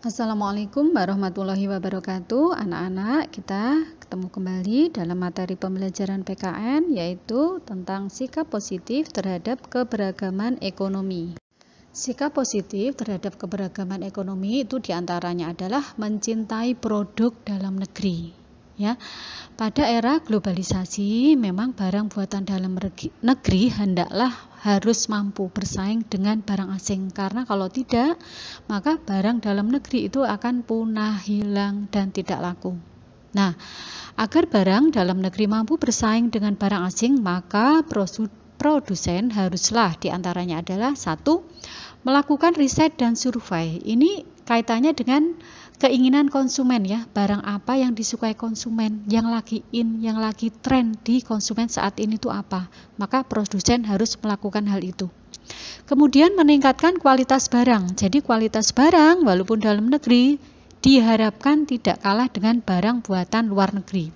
Assalamualaikum warahmatullahi wabarakatuh. Anak-anak, kita ketemu kembali dalam materi pembelajaran PKN, yaitu tentang sikap positif terhadap keberagaman ekonomi. Sikap positif terhadap keberagaman ekonomi itu diantaranya adalah mencintai produk dalam negeri. Ya, pada era globalisasi, memang barang buatan dalam negeri hendaklah harus mampu bersaing dengan barang asing, karena kalau tidak, maka barang dalam negeri itu akan punah, hilang, dan tidak laku. Nah, agar barang dalam negeri mampu bersaing dengan barang asing, maka produsen haruslah diantaranya adalah satu, melakukan riset dan survei. Ini kaitannya dengan keinginan konsumen, ya, barang apa yang disukai konsumen, yang lagi in, yang lagi tren di konsumen saat ini itu apa, maka produsen harus melakukan hal itu. Kemudian meningkatkan kualitas barang, jadi kualitas barang walaupun dalam negeri diharapkan tidak kalah dengan barang buatan luar negeri.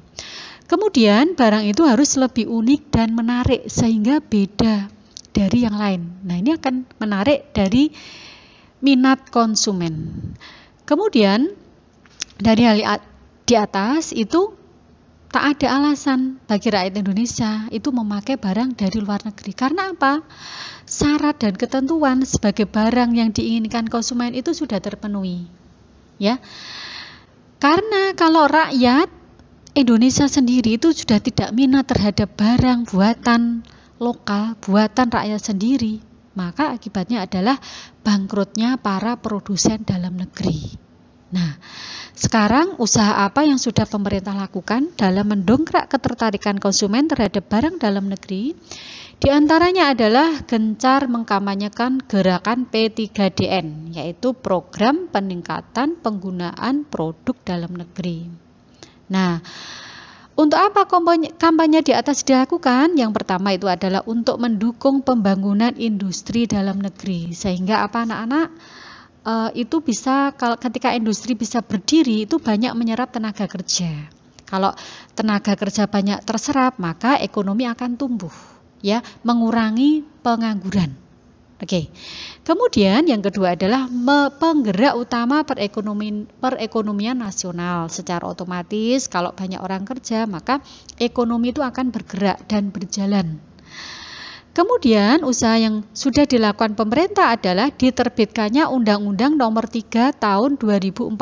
Kemudian barang itu harus lebih unik dan menarik sehingga beda dari yang lain. Nah, ini akan menarik dari minat konsumen. Kemudian dari hal di atas itu tak ada alasan bagi rakyat Indonesia itu memakai barang dari luar negeri. Karena apa? Syarat dan ketentuan sebagai barang yang diinginkan konsumen itu sudah terpenuhi. Ya. Karena kalau rakyat Indonesia sendiri itu sudah tidak minat terhadap barang buatan lokal, buatan rakyat sendiri, maka akibatnya adalah bangkrutnya para produsen dalam negeri. Nah, sekarang usaha apa yang sudah pemerintah lakukan dalam mendongkrak ketertarikan konsumen terhadap barang dalam negeri? Di antaranya adalah gencar mengkampanyekan gerakan P3DN, yaitu program peningkatan penggunaan produk dalam negeri. Nah, untuk apa kampanye di atas dilakukan? Yang pertama itu adalah untuk mendukung pembangunan industri dalam negeri. Sehingga apa anak-anak? Itu bisa, ketika industri bisa berdiri, itu banyak menyerap tenaga kerja. Kalau tenaga kerja banyak terserap, maka ekonomi akan tumbuh, ya, mengurangi pengangguran. Oke. Kemudian yang kedua adalah penggerak utama perekonomian nasional. Secara otomatis kalau banyak orang kerja, maka ekonomi itu akan bergerak dan berjalan. Kemudian usaha yang sudah dilakukan pemerintah adalah diterbitkannya Undang-Undang Nomor 3 Tahun 2014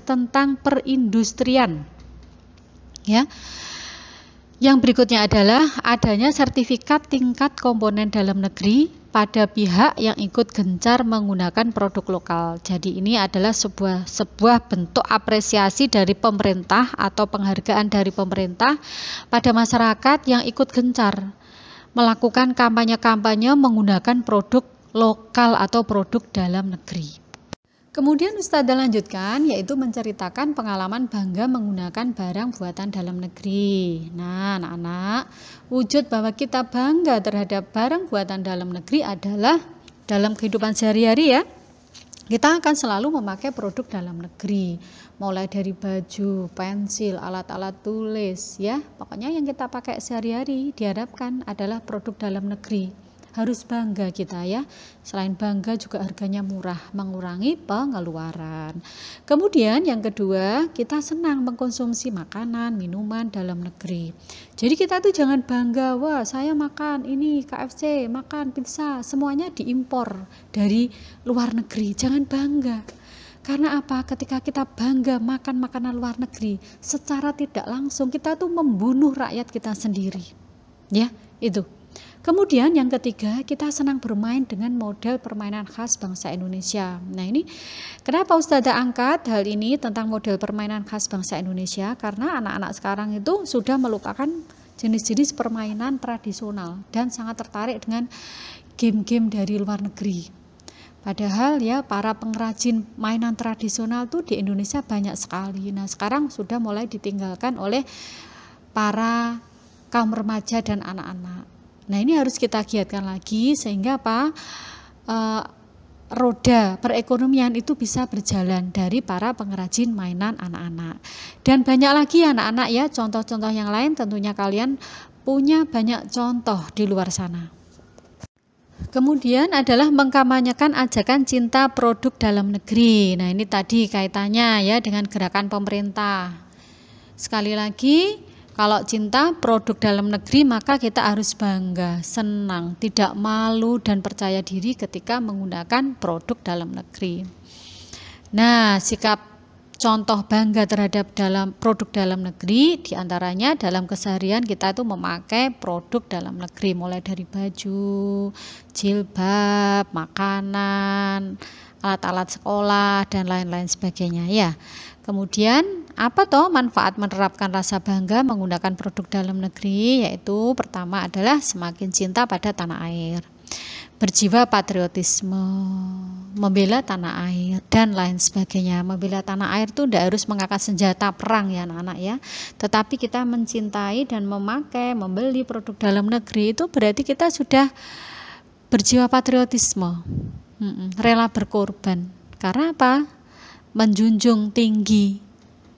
tentang perindustrian. Ya. Yang berikutnya adalah adanya sertifikat tingkat komponen dalam negeri pada pihak yang ikut gencar menggunakan produk lokal. Jadi ini adalah sebuah bentuk apresiasi dari pemerintah atau penghargaan dari pemerintah pada masyarakat yang ikut gencar melakukan kampanye-kampanye menggunakan produk lokal atau produk dalam negeri. Kemudian Ustazah lanjutkan, yaitu menceritakan pengalaman bangga menggunakan barang buatan dalam negeri. Nah, anak-anak, wujud bahwa kita bangga terhadap barang buatan dalam negeri adalah dalam kehidupan sehari-hari, ya. Kita akan selalu memakai produk dalam negeri, mulai dari baju, pensil, alat-alat tulis, ya. Pokoknya yang kita pakai sehari-hari diharapkan adalah produk dalam negeri. Harus bangga kita, ya. Selain bangga juga harganya murah, mengurangi pengeluaran. Kemudian yang kedua, kita senang mengkonsumsi makanan, minuman dalam negeri. Jadi kita tuh jangan bangga, wah saya makan ini KFC, makan pizza, semuanya diimpor dari luar negeri. Jangan bangga. Karena apa? Ketika kita bangga makan makanan luar negeri, secara tidak langsung kita tuh membunuh rakyat kita sendiri. Ya, itu. Kemudian yang ketiga, kita senang bermain dengan model permainan khas bangsa Indonesia. Nah, ini kenapa Ustazah angkat hal ini tentang model permainan khas bangsa Indonesia? Karena anak-anak sekarang itu sudah melupakan jenis-jenis permainan tradisional dan sangat tertarik dengan game-game dari luar negeri. Padahal, ya, para pengrajin mainan tradisional tuh di Indonesia banyak sekali. Nah, sekarang sudah mulai ditinggalkan oleh para kaum remaja dan anak-anak. Nah, ini harus kita giatkan lagi sehingga apa? Roda perekonomian itu bisa berjalan dari para pengrajin mainan anak-anak. Dan banyak lagi anak-anak, ya, contoh-contoh yang lain tentunya kalian punya banyak contoh di luar sana. Kemudian adalah mengkampanyekan ajakan cinta produk dalam negeri. Nah, ini tadi kaitannya ya dengan gerakan pemerintah. Sekali lagi, kalau cinta produk dalam negeri maka kita harus bangga, senang, tidak malu dan percaya diri ketika menggunakan produk dalam negeri. Nah, sikap contoh bangga terhadap produk dalam negeri diantaranya dalam keseharian kita itu memakai produk dalam negeri, mulai dari baju, jilbab, makanan, alat-alat sekolah dan lain-lain sebagainya ya. Kemudian apa toh manfaat menerapkan rasa bangga menggunakan produk dalam negeri? Yaitu pertama adalah semakin cinta pada tanah air, berjiwa patriotisme, membela tanah air dan lain sebagainya. Membela tanah air itu tidak harus mengangkat senjata perang ya anak-anak ya, tetapi kita mencintai dan memakai, membeli produk dalam negeri itu berarti kita sudah berjiwa patriotisme, rela berkorban. Karena apa? Menjunjung tinggi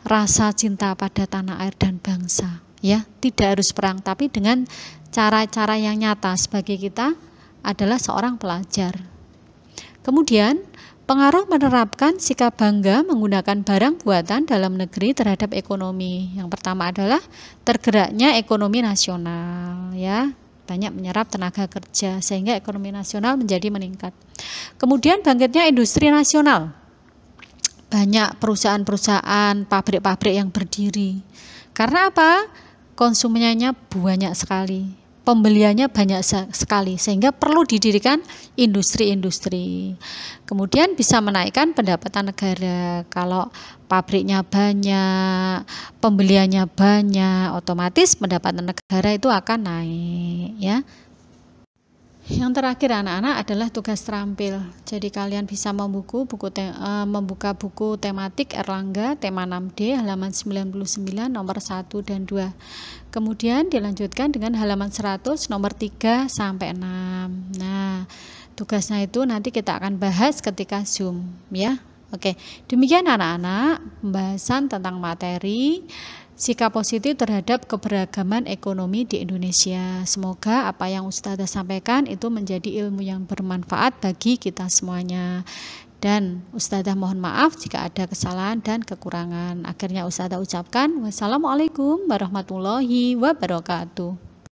rasa cinta pada tanah air dan bangsa ya. Tidak harus perang, tapi dengan cara-cara yang nyata sebagai kita adalah seorang pelajar. Kemudian pengaruh menerapkan sikap bangga menggunakan barang buatan dalam negeri terhadap ekonomi. Yang pertama adalah tergeraknya ekonomi nasional ya, banyak menyerap tenaga kerja sehingga ekonomi nasional menjadi meningkat. Kemudian bangkitnya industri nasional, banyak perusahaan-perusahaan, pabrik-pabrik yang berdiri. Karena apa? Konsumennya banyak sekali, pembeliannya banyak sekali, sehingga perlu didirikan industri-industri. Kemudian bisa menaikkan pendapatan negara. Kalau pabriknya banyak, pembeliannya banyak, otomatis pendapatan negara itu akan naik ya. Yang terakhir anak-anak adalah tugas terampil. Jadi kalian bisa membuka buku tematik Erlangga tema 6D halaman 99 nomor 1 dan 2. Kemudian dilanjutkan dengan halaman 100 nomor 3 sampai 6. Nah, tugasnya itu nanti kita akan bahas ketika Zoom ya. Oke, demikian anak-anak pembahasan tentang materi sikap positif terhadap keberagaman ekonomi di Indonesia. Semoga apa yang Ustazah sampaikan itu menjadi ilmu yang bermanfaat bagi kita semuanya. Dan Ustazah mohon maaf jika ada kesalahan dan kekurangan. Akhirnya Ustazah ucapkan wassalamualaikum warahmatullahi wabarakatuh.